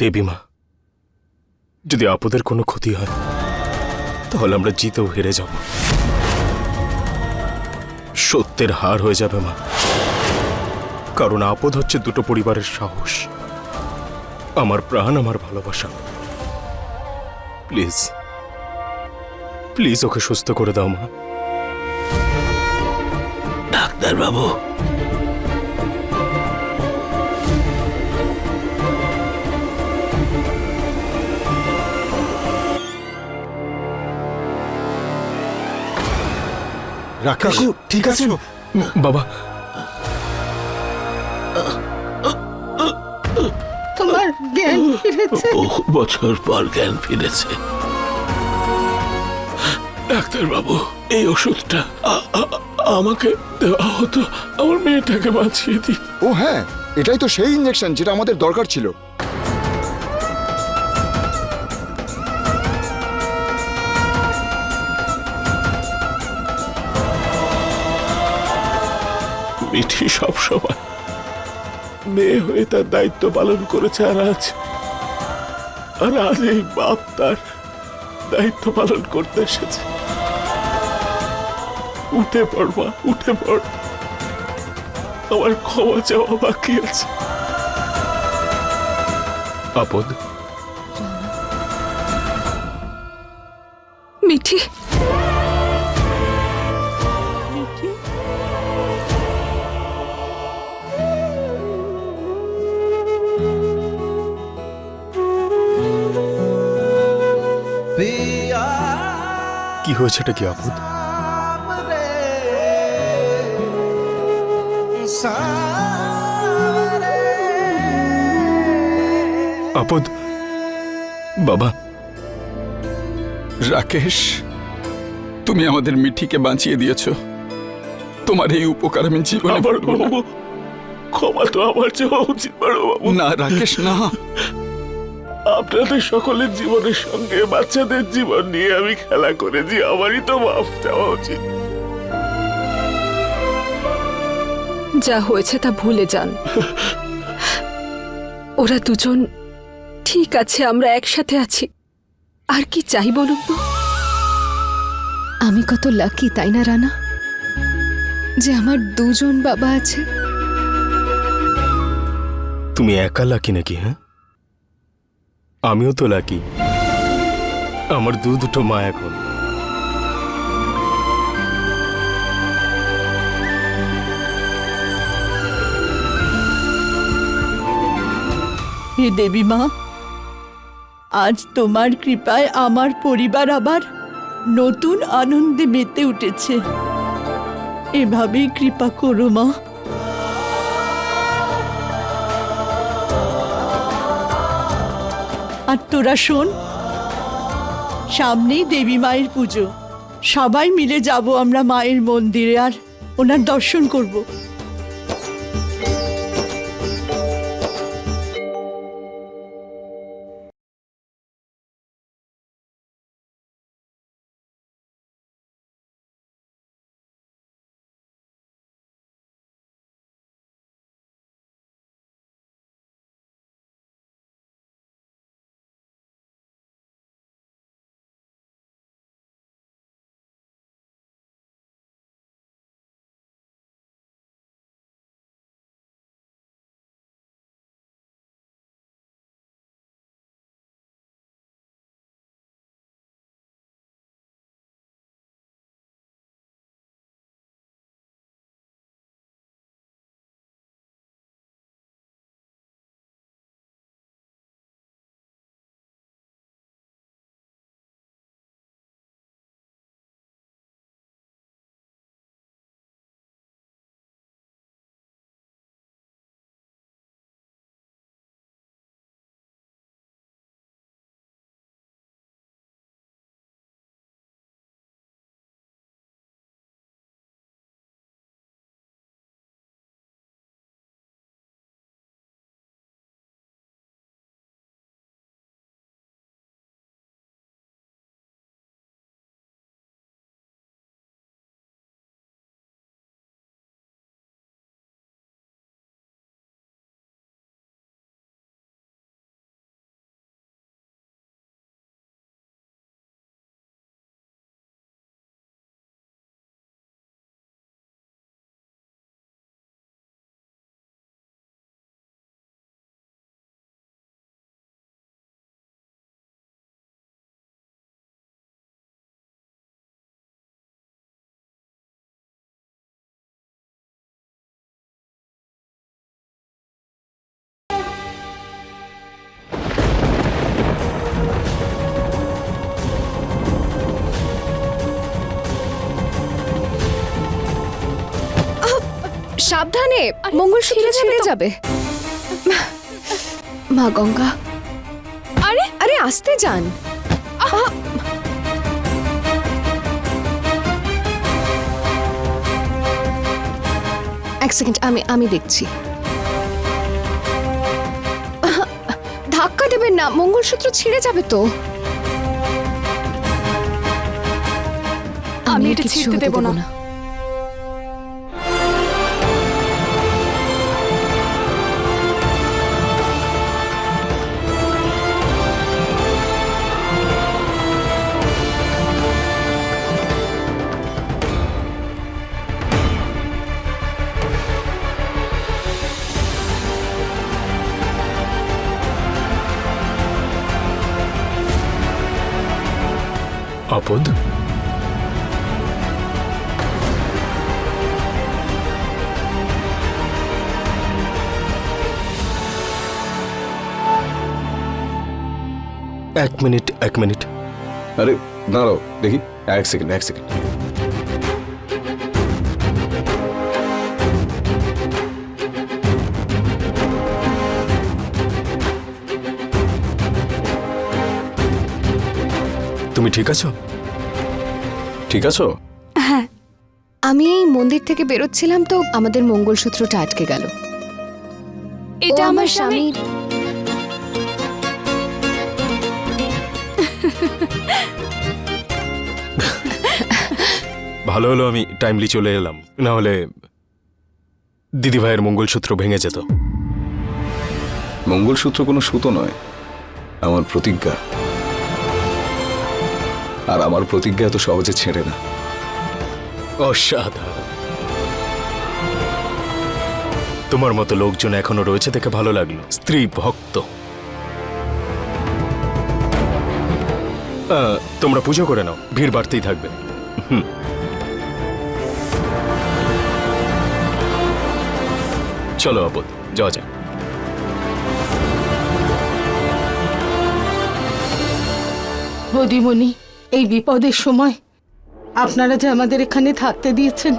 দেবী মা, যদি আপদের কোনো ক্ষতি হয় তাহলে আমরা জিতেও হেরে যাব, সত্যের হার হয়ে যাবে মা। কারণ আপদ হচ্ছে দুটো পরিবারের সাহস, আমার প্রাণ, আমার ভালোবাসা। প্লিজ প্লিজ ওকে সুস্থ করে দাও মা। ডাক্তার বাবু, রাকেশ, ঠিক আছে? বাবা, তোমার জ্ঞান ফিরেছে? বহু বছর পর জ্ঞান ফিরেছে। ডাক্তার বাবু, এই ওষুধটা আমাকে দেওয়া হতো, আমার মেয়েটাকে বাঁচিয়ে দিন। ও হ্যাঁ, এটাই তো সেই ইঞ্জেকশন যেটা আমাদের দরকার ছিল। মিঠি সব সময় মেয়ে হয়ে তার দায়িত্ব পালন করেছে, আর আজ এই বাপ তার দায়িত্ব পালন করতে এসেছে। উঠে পড় মা, উঠে পড়, আমার ক্ষমা চাওয়া বাকি আছে। আপদ, মিঠি, কি হয়েছে? এটা কি আপদ? আপদ, বাবা। রাকেশ, তুমি আমাদের মিঠিকে বাঁচিয়ে দিয়েছ। তোমার এই উপকার আমি জীবনে আমার ভুলব না। বাবু, ক্ষমা তো আমার চাওয়া উচিত বড় বাবু। না রাকেশ, না। আপনাদের সকলের জীবনের সঙ্গে বাচ্চাদের জীবন নিয়ে আমি খেলা করেছি, আমারই তো মাফ চাওয়া উচিত। যা হয়েছে তা ভুলে যান। ওরা দুজন ঠিক আছে, আমরা একসাথে আছি। আর কি চাই বলুন তো? আমি কত লাকি, তাই না রানা, যে আমার দুজন বাবা আছে। তুমি একা লাকি নাকি? হ্যাঁ, আমিও তো লাকি, আমার দুটো মা এখন। হে দেবী মা, আজ তোমার কৃপায় আমার পরিবার আবার নতুন আনন্দে মেতে উঠেছে। এভাবেই কৃপা করো মা। আর তোরা শোন, সামনেই দেবী মায়ের পুজো, সবাই মিলে যাব আমরা মায়ের মন্দিরে, আর ওনার দর্শন করব। সাবধানে, মঙ্গলসূত্র ছিঁড়ে যাবে। মা গঙ্গা, আরে আরে আস্তে যান। এক সেকেন্ড, আমি দেখছি। ধাক্কা দেবেন না, মঙ্গলসূত্র ছিঁড়ে যাবে তো। আমি এটা ছিঁড়তে দেব না। আপদ, এক মিনিট। আরে দাঁড়াও দেখি, এক সেকেন্ড। তুমি ঠিক আছো? ঠিক আছো? আমি এই মন্দির থেকে বেরোচ্ছিলাম তো আমাদের মঙ্গলসূত্রটা আটকে গেল। এটা আমার স্বামী। ভালো হলো আমি টাইমলি চলে এলাম, না হলে দিদিভাইয়ের মঙ্গলসূত্র ভেঙে যেত। মঙ্গলসূত্র কোনো সুতো নয়, আমার প্রতিজ্ঞা। আর আমার প্রতিজ্ঞা এত সহজে ছেড়ে না। অসাধারণ। তোমার মতো লোকজন এখনো রয়েছে দেখে ভালো লাগলো, স্ত্রী ভক্ত। তোমরা পুজো করে নাও, ভিড় বাড়তেই থাকবে। চলো আপদ, যাওয়া যাক। বৌদিমণি, এই বিপদের সময় আপনারা যে আমাদের এখানে থাকতে দিয়েছেন,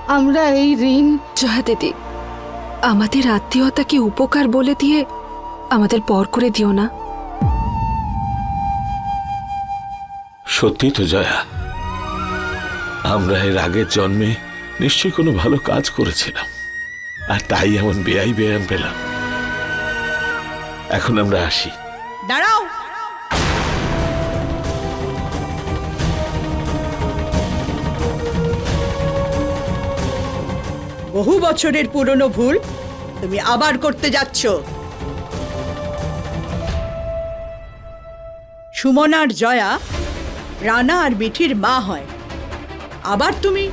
আমরা এই ঋণ। জয়া দিদি, আমাদের আত্মীয়তাকে উপকার বলে দিয়ে আমাদের পর করে দিও না। সত্যি তো জয়া, আমরা এর আগের জন্মে নিশ্চয়ই কোনো ভালো কাজ করেছিলাম, আর তাই এমন বেআই ব্যায়াম পেলাম। এখন আমরা আসি। দাঁড়াও। বহু বছরের পুরনো ভুল তুমি আবার করতে যাচ্ছ। সুমন আর জয়া রানা আর মিঠির মা হয়, আবার তুমি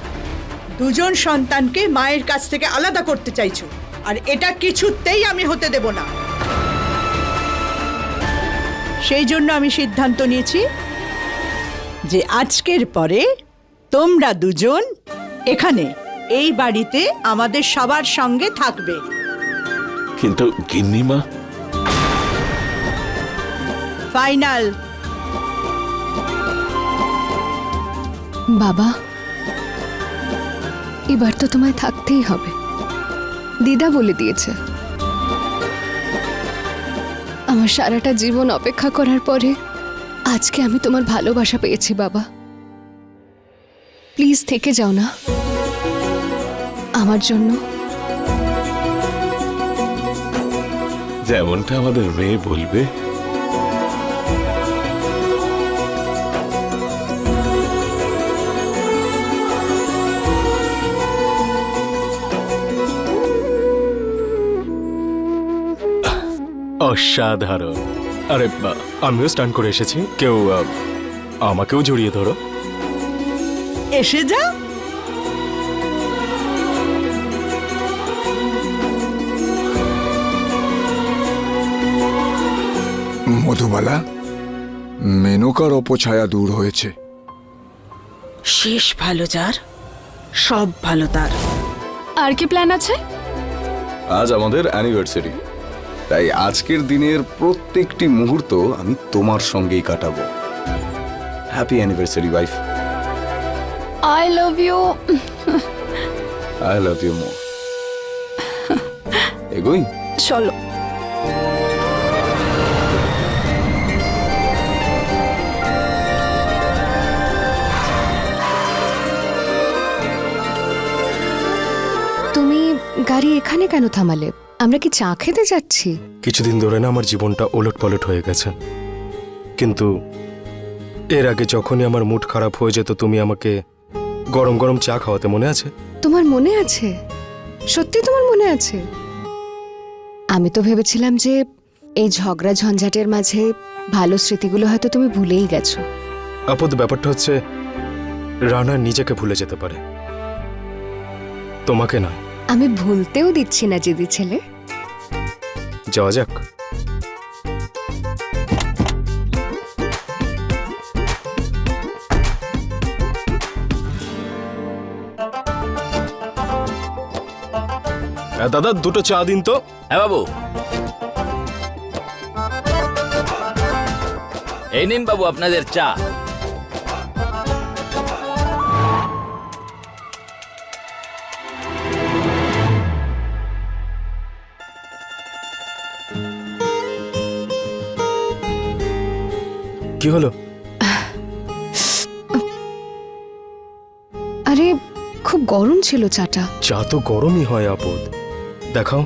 দুজন সন্তানকে মায়ের কাছ থেকে আলাদা করতে চাইছো, আর এটা কিছুতেই আমি হতে দেব না। সেই জন্য আমি সিদ্ধান্ত নিয়েছি যে আজকের পরে তোমরা দুজন এখানে এই বাড়িতে আমাদের সবার সঙ্গে থাকবে। কিন্তু গিন্নিমা। ফাইনাল। বাবা, এবার তো তোমায় থাকতেই হবে, দিদা বলে দিয়েছে। আমার সারাটা জীবন অপেক্ষা করার পরে আজকে আমি তোমার ভালোবাসা পেয়েছি বাবা। প্লিজ থেকে যাও না আমার জন্য। যেমনটা আমাদের মেয়ে বলবে। অসাধারণ। আরে আমিও স্টান করে এসেছি, কেউ আমাকেও জড়িয়ে ধরো। এসে যা। মধুবালা, মেনকার অপছায়া দূর হয়েছে। শেষ ভালো যার, সব ভালো তার। আর কি প্ল্যান আছে? আজ আমাদের অ্যানিভার্সারি, তাই আজকের দিনের প্রত্যেকটি মুহূর্ত আমি তোমার সঙ্গেই কাটাবো। Happy anniversary wife. I love you. I love you more. এগোই। চলো। তুমি গাড়ি এখানে কেন থামালে? আমরা কি চা খেতে যাচ্ছি? কিছুদিন ধরে না আমার জীবনটা ওলট পালট হয়ে গেছে। কিন্তু এর আগে যখনই আমার মুড খারাপ হয়ে যেত তুমি আমাকে গরম গরম চা খাওয়াতে, মনে আছে? তোমার মনে আছে? সত্যি তোমার মনে আছে? আমি তো ভেবেছিলাম যে এই ঝগড়া ঝঞ্ঝাটের মাঝে ভালো স্মৃতিগুলো হয়তো তুমি ভুলেই গেছো। আপদ, ব্যাপারটা হচ্ছে রানা নিজেকে ভুলে যেতে পারে, তোমাকে নয়। আমি ভুলতেও দিচ্ছি না জিদি ছেলে। যাওয়া যাক। দাদা, দুটো চা দিন তো। হ্যাঁ বাবু, এই নিন বাবু আপনাদের চা। কি হলো? আরে খুব গরম ছিল চাটা। চা তো গরমই হয় আপদ, দেখাও।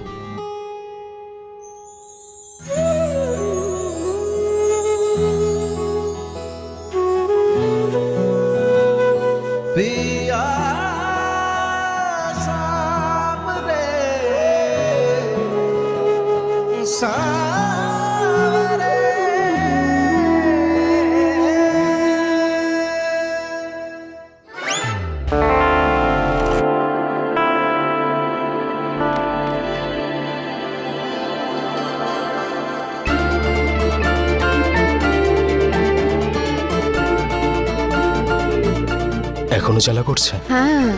এখনো জ্বালা করছে? হ্যাঁ,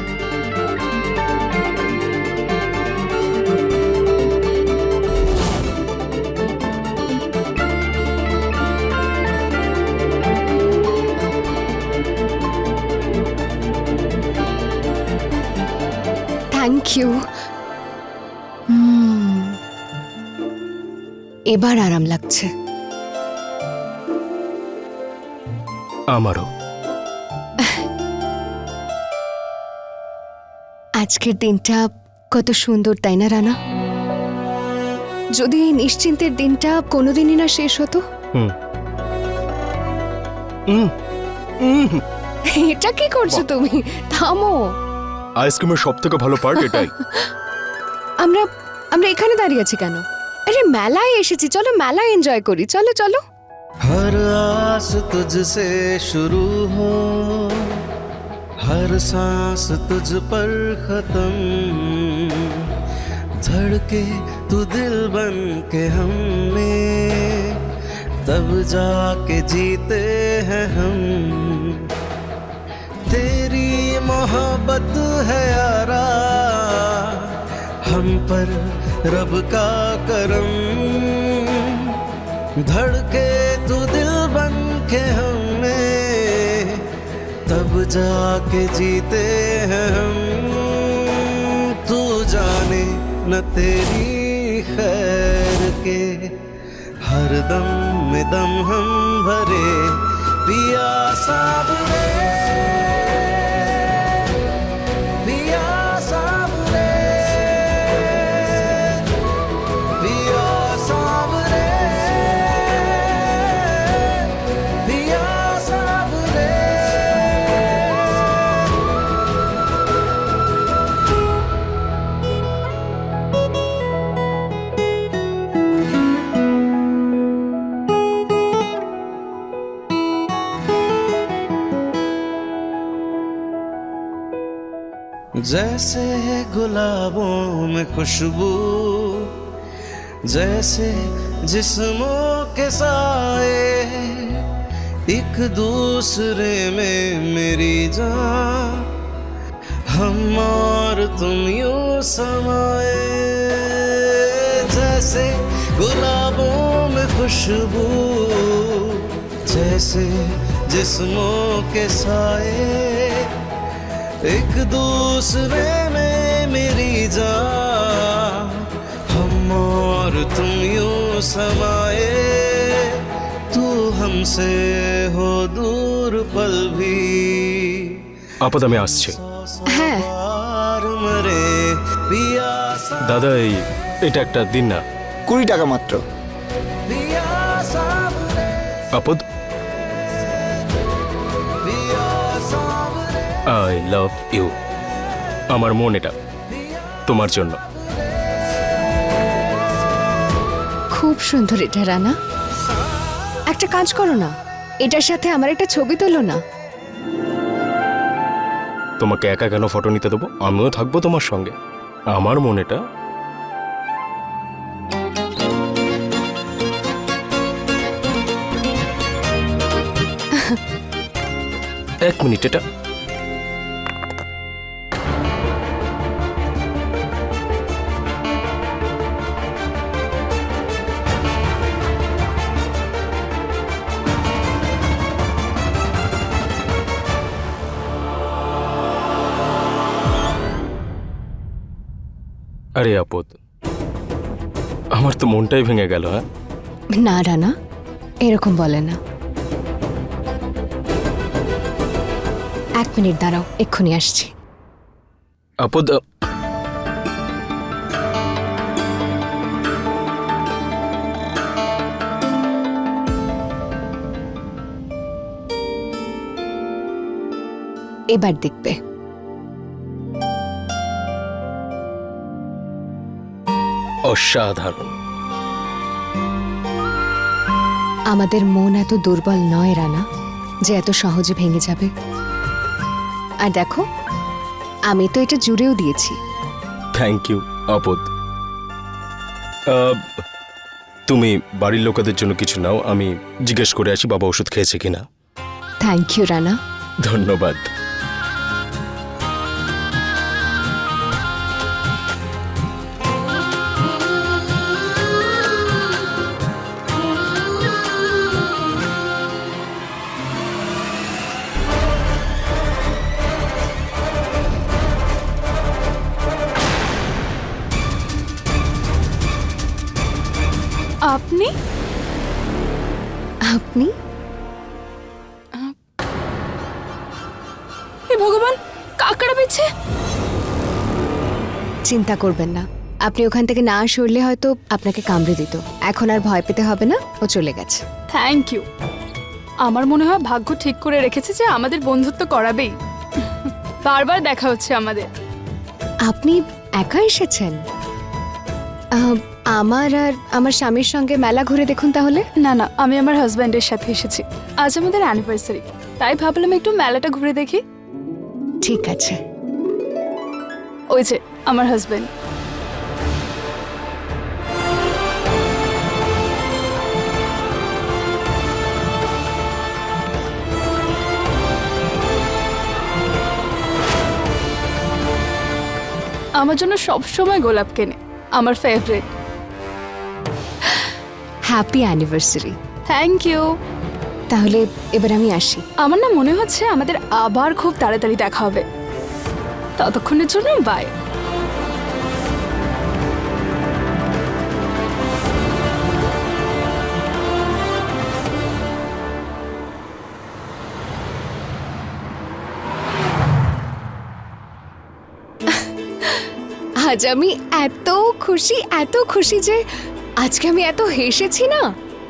থ্যাংক ইউ। এবার আরাম লাগছে। আমারও। আজকের দিনটা কত সুন্দর, তাই না রানা? যদি এই নিশ্চিন্তের দিনটা কোনোদিনই না শেষ হতো। এটা কি করছো তুমি? থামো। আইসক্রিমের সব থেকে ভালো পার্ট এটাই। আমরা আমরা এখানে দাঁড়িয়ে আছি কেন? আরে মেলায় এসেছি, চলো মেলায় এনজয় করি। চলো চলো। हर आस तुझसे शुरू हो, हर सांस तुझ पर खत्म, धड़के तू दिल बन के हम में, तब जाके जीते हैं हम। तेरी मोहब्बत है यारा, हम पर रब का करम, धड़के तू दिल बन के हमें, तब जाके जीते हैं हम। तू जाने न तेरी खैर के, हर दम में दम हम भरे, पिया साबरे, पिया साबरे, पिया साबरे, पिया साबरे। जैसे गुलाबों में खुशबू, जैसे जिस्मों के साए, एक दूसरे में मेरी जान, हम और तुम यूं समाए। जैसे गुलाबों में खुशबू, जैसे जिस्मों के साए, एक दूसरे में मेरी जान, हम और तुम यूं समाए, तू हमसे हो दूर पल भी আপদ আমি আসছি। হ্যাঁ पार मरे पिया सा দাদা এটা একটা দিন না। 20 টাকা মাত্র। पिया सावरे আপদ, पिया सावरे আই লাভ ইউ। আমার মন এটা তোমার জন্য। খুব সুন্দর এটা রানা। একটা কাজ করো না, এটার সাথে আমার একটা ছবি তোলো না। তোমাকে একা কেন ফটো নিতে দেবো? আমিও থাকবো তোমার সঙ্গে। আমার মন এটা। এক মিনিট, এটা আরে আপদ, আমার তো মনটাই ভেঙে গেল। হ্যাঁ, না রানা, এরকম বলে না। এক মিনিট দাঁড়াও, এক্ষুনি আসছি। আপদ, এবার দেখবে। অসাধারণ। আমাদের মন এত দুর্বল নয় রানা যে এত সহজে ভেঙে যাবে। আর দেখো, আমি তো এটা জুড়েও দিয়েছি। থ্যাংক ইউ আপদ। তুমি বাড়ির লোকেদের জন্য কিছু নাও, আমি জিজ্ঞেস করে আসি বাবা ওষুধ খেয়েছে কিনা। Thank you Rana. ধন্যবাদ। আপনি আপনি হে ভগবান, কাকড়া পেয়েছে। চিন্তা করবেন না, আপনি ওখান থেকে না সরলে হয়তো আপনাকে কামড়ে দিত। এখন আর ভয় পেতে হবে না, ও চলে গেছে। Thank you. আমার মনে হয় ভাগ্য ঠিক করে রেখেছে যে আমাদের বন্ধুত্ব করাবেই। বারবার দেখা হচ্ছে আমাদের। আপনি একা এসেছেন? আমার আর আমার স্বামীর সঙ্গে মেলা ঘুরে দেখুন তাহলে। না না, আমি আমার হাজব্যান্ডের সাথে এসেছি। আজ আমাদের অ্যানিভার্সারি, তাই ভাবলাম একটু মেলাটা ঘুরে দেখি। ঠিক আছে। ওই যে আমার হাজব্যান্ড। আমার জন্য সবসময় গোলাপ কেনে, আমার favourite. Happy anniversary. Thank you. তাহলে এবার আমি আসি। আমার না মনে হচ্ছে আমাদের আবার খুব তাড়াতাড়ি দেখা হবে। ততক্ষণের জন্য বাই। আজ আমি এত খুশি যে আজকে আমি এত হেসেছি না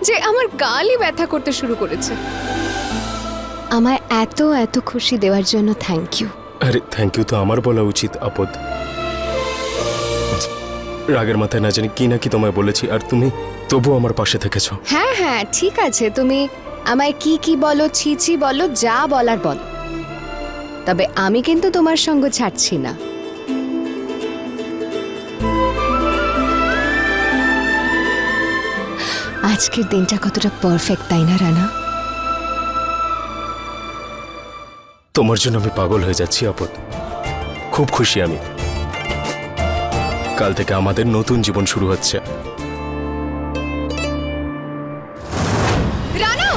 যে আমার গালই ব্যথা করতে শুরু করেছে। আমায় এত খুশি দেওয়ার জন্য থ্যাংক ইউ। আরে থ্যাংক ইউ তো আমার বলা উচিত আপদ। রাগের মাথায় না জানি কি না কি তোমায় বলেছি, আর তুমি তবু আমার পাশে থেকেছো। হ্যাঁ ঠিক আছে, তুমি আমায় কি বলো, ছি বলো, যা বলার বলো, তবে আমি কিন্তু তোমার সঙ্গ ছাড়ছি না। আজকের দিনটা কতটা পারফেক্ট, তাই না রানা? তোমার জন্য আমি পাগল হয়ে যাচ্ছি আপদ। খুব খুশি আমি। কাল থেকে আমাদের নতুন জীবন শুরু হচ্ছে। রানা!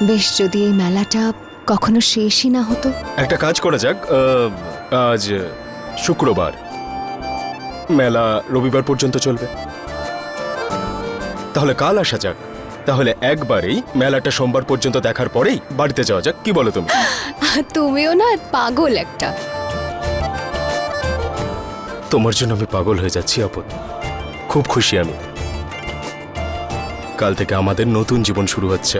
বেশ, যদি এই মেলাটা কখনো শেষই না হতো। একটা কাজ করা যাক, আজ শুক্রবার, মেলা রবিবার পর্যন্ত চলবে। তাহলে কাল আসা যাক। তাহলে একবারেই মেলাটা সোমবার পর্যন্ত দেখার পরেই বাড়িতে যাওয়া যাক, কি বলো তুমি? তুমিও না পাগল একটা। তোমার জন্য আমি পাগল হয়ে যাচ্ছি আপদ। খুব খুশি আমি। কাল থেকে আমাদের নতুন জীবন শুরু হচ্ছে।